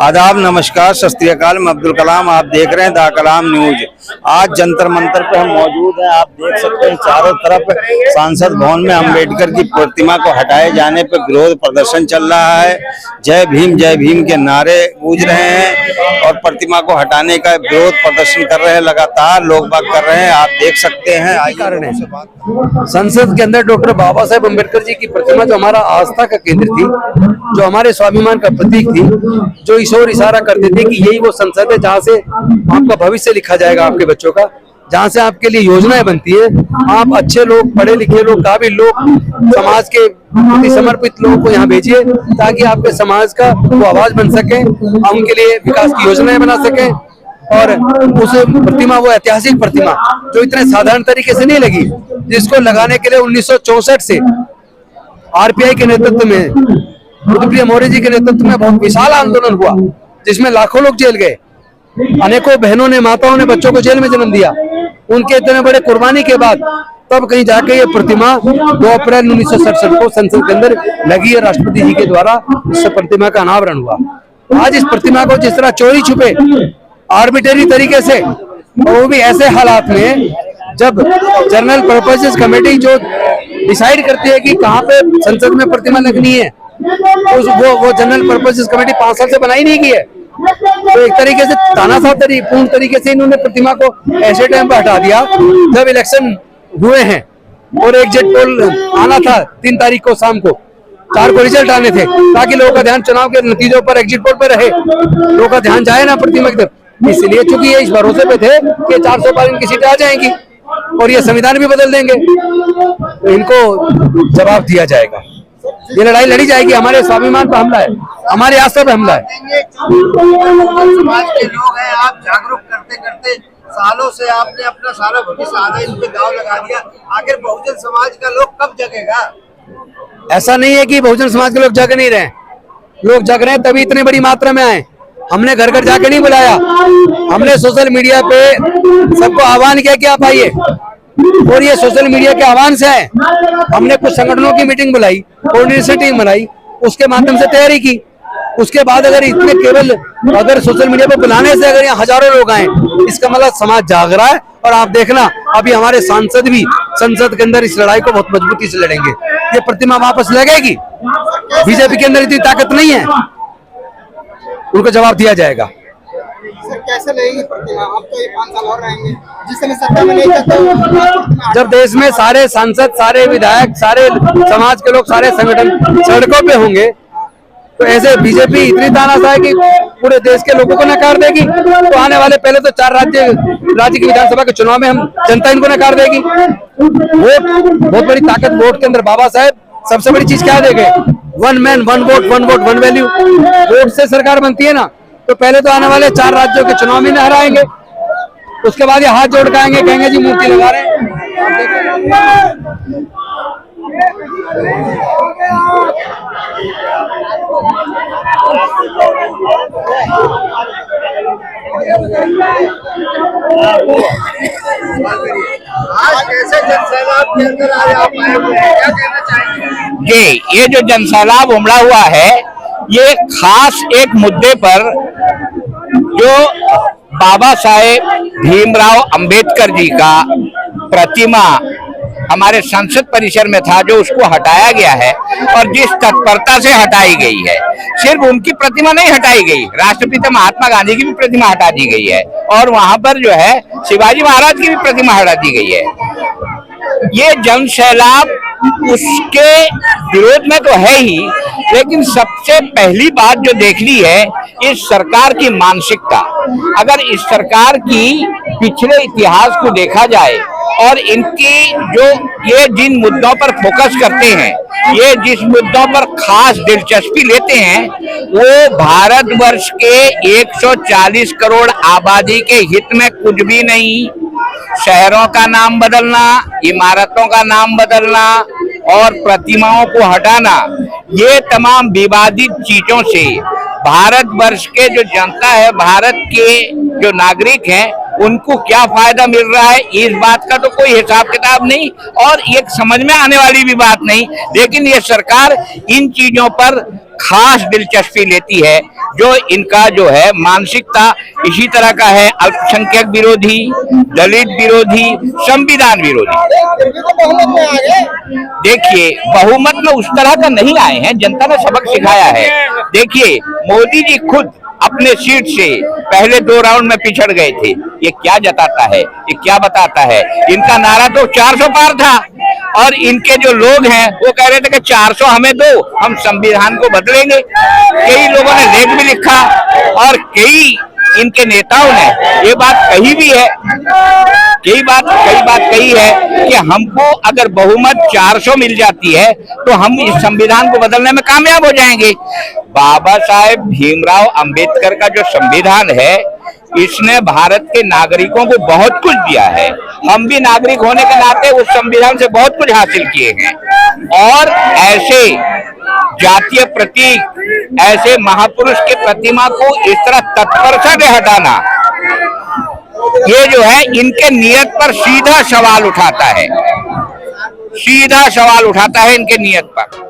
आदाब, नमस्कार, सत श्री अकाल। मैं अब्दुल कलाम, आप देख रहे हैं द कलाम न्यूज। आज जंतर मंतर पे हम मौजूद हैं। आप देख सकते हैं चारों तरफ सांसद भवन में अंबेडकर की प्रतिमा को हटाए जाने पर विरोध प्रदर्शन चल रहा है। जय भीम के नारे गूंज रहे हैं और प्रतिमा को हटाने का विरोध प्रदर्शन कर रहे हैं। लगातार लोग बात कर रहे हैं, आप देख सकते हैं। कारण है संसद के अंदर डॉक्टर बाबा साहेब अम्बेडकर जी की प्रतिमा, जो हमारा आस्था का केंद्र थी, जो हमारे स्वाभिमान का प्रतीक थी, जो इस ओर इशारा करते थे कि यही वो संसद है जहाँ से आपका भविष्य लिखा जाएगा, आपके बच्चों का, जहाँ से आपके लिए योजनाएं बनती है। आप अच्छे लोग, पढ़े लिखे लोग, काबिल लोग, समाज के प्रति समर्पित लोगों को यहाँ भेजिए ताकि आपके समाज का वो आवाज बन सके, उनके लिए विकास की योजनाएं बना सके। और उस प्रतिमा, वो ऐतिहासिक प्रतिमा जो इतने साधारण तरीके से नहीं लगी, जिसको लगाने के लिए 1964 से आरपीआई के नेतृत्व में, बुद्धप्रिया मौर्य जी के नेतृत्व में बहुत विशाल आंदोलन हुआ, जिसमें लाखों लोग जेल गए। अनेकों बहनों ने, माताओं ने बच्चों को जेल में जन्म दिया। उनके इतने बड़े कुर्बानी के बाद तब कहीं जाके ये प्रतिमा 2 अप्रैल 1967 को संसद के अंदर लगी है। राष्ट्रपति जी के द्वारा इस प्रतिमा का अनावरण हुआ। आज इस प्रतिमा को जिस तरह चोरी छुपे, आर्बिट्रेरी तरीके से, वो भी ऐसे हालात में जब जनरल पर्पसेस कमेटी जो डिसाइड करती है कि कहाँ पे संसद में प्रतिमा लगनी है, वो जनरल पर्पसेस कमेटी 5 साल से बनाई नहीं की है। तो एक तरीके से तानाशाह पूर्ण तरीके से इन्होंने प्रतिमा को ऐसे टाइम पर हटा दिया जब इलेक्शन हुए हैं और एग्जिट पोल आना था 3 तारीख को शाम को, 4 को रिजल्ट आने थे, ताकि लोगों का ध्यान चुनाव के नतीजों पर, एग्जिट पोल पर रहे, लोगों का ध्यान जाए ना प्रतिमा की तरफ। इसलिए चूंकि ये इस भरोसे पे थे कि 400 पार इनकी सीटें आ जाएंगी और ये संविधान भी बदल देंगे, तो इनको जवाब दिया जाएगा। ये लड़ाई लड़ी जाएगी। हमारे स्वाभिमान पर हमला है, हमारे आस्था पर हमला है। समाज के लोग हैं, आप जागरूक करते करते सालों से आपने अपना सारा भविष्य आधा इन पे दाव लगा दिया। आखिर बहुजन समाज का लोग कब जगेगा? ऐसा नहीं है कि बहुजन समाज के लोग जग नहीं रहे, लोग जग रहे हैं, तभी इतनी बड़ी मात्रा में आए। हमने घर घर जाके नहीं बुलाया, हमने सोशल मीडिया पे सबको आह्वान किया कि आप आइए, और ये सोशल मीडिया के आह्वान से है। हमने कुछ संगठनों की मीटिंग बुलाई, कोऑर्डिनेशन टीम बनाई, उसके माध्यम से तैयारी की। उसके बाद अगर इतने केवल अगर सोशल मीडिया पे बुलाने से अगर यहाँ हजारों लोग आए, इसका मतलब समाज जाग रहा है। और आप देखना, अभी हमारे सांसद भी संसद के अंदर इस लड़ाई को बहुत मजबूती से लड़ेंगे। ये प्रतिमा वापस लगेगी। बीजेपी के अंदर इतनी ताकत नहीं है, उनको जवाब दिया जाएगा। सर, कैसे लगेगी प्रतिमा? अब तो ये 5 साल और रहेंगे, जिस समय सत्ता में नहीं जाते। जब देश में सारे सांसद, सारे विधायक, सारे समाज के लोग, सारे संगठन सड़कों पे होंगे, तो ऐसे बीजेपी इतनी तानाशाह है कि पूरे देश के लोगों को नकार देगी। तो आने वाले पहले तो 4 राज्य की विधानसभा के चुनाव में हम जनता इनको नकार देगी। वोट बहुत बड़ी ताकत, वोट के अंदर बाबा साहेब सबसे बड़ी चीज क्या देंगे? 1 man 1 vote 1 vote 1 value. Vote से सरकार बनती है ना, तो पहले तो आने वाले 4 राज्यों के चुनाव में हराएंगे, उसके बाद ये हाथ जोड़ के आएंगे, कहेंगे जी मूर्ति लगा रहे हैं। आज कैसे जनसैलाब के अंदर आज आप आए हुए हैं, क्या कहना चाहेंगे? जी, ये जो जनसैलाब उमड़ा हुआ है, ये खास एक मुद्दे पर, जो बाबा साहेब भीमराव अंबेडकर जी का प्रतिमा हमारे संसद परिसर में था, जो उसको हटाया गया है और जिस तत्परता से हटाई गई है। सिर्फ उनकी प्रतिमा नहीं हटाई गई, राष्ट्रपिता महात्मा गांधी की भी प्रतिमा हटा दी गई है और वहां पर जो है शिवाजी महाराज की भी प्रतिमा हटा दी गई है। ये जन सैलाब उसके विरोध में तो है ही, लेकिन सबसे पहली बात जो देखनी है इस सरकार की मानसिकता। अगर इस सरकार की पिछले इतिहास को देखा जाए और इनकी जो ये जिन मुद्दों पर फोकस करते हैं, ये जिस मुद्दों पर खास दिलचस्पी लेते हैं, वो भारतवर्ष के 140 करोड़ आबादी के हित में कुछ भी नहीं। शहरों का नाम बदलना, इमारतों का नाम बदलना और प्रतिमाओं को हटाना, ये तमाम विवादित चीजों से भारतवर्ष के जो जनता है, भारत के जो नागरिक हैं, उनको क्या फायदा मिल रहा है, इस बात का तो कोई हिसाब किताब नहीं और ये समझ में आने वाली भी बात नहीं। लेकिन ये सरकार इन चीजों पर खास दिलचस्पी लेती है। जो इनका जो है मानसिकता इसी तरह का है, अल्पसंख्यक विरोधी, दलित विरोधी, संविधान विरोधी। देखिए बहुमत में उस तरह का नहीं आए हैं, जनता ने सबक सिखाया है। देखिए मोदी जी खुद अपने सीट से पहले 2 राउंड में पिछड़ गए थे। ये क्या जताता है, ये क्या बताता है? इनका नारा तो 400 पार था और इनके जो लोग हैं वो कह रहे थे कि 400 हमें दो, हम संविधान को बदलेंगे। कई लोगों ने लेख भी लिखा और कई इनके नेताओं ने ये बात कही भी है, कई बात कही है कि हमको अगर बहुमत 400 मिल जाती है तो हम इस संविधान को बदलने में कामयाब हो जाएंगे। बाबा साहेब भीमराव अंबेडकर का जो संविधान है इसने भारत के नागरिकों को बहुत कुछ दिया है। हम भी नागरिक होने के नाते उस संविधान से बहुत कुछ हासिल किए हैं और ऐसे जातीय प्रतीक, ऐसे महापुरुष के प्रतिमा को इस तरह तत्परता से हटाना, ये जो है इनके नियत पर सीधा सवाल उठाता है, सीधा सवाल उठाता है इनके नियत पर।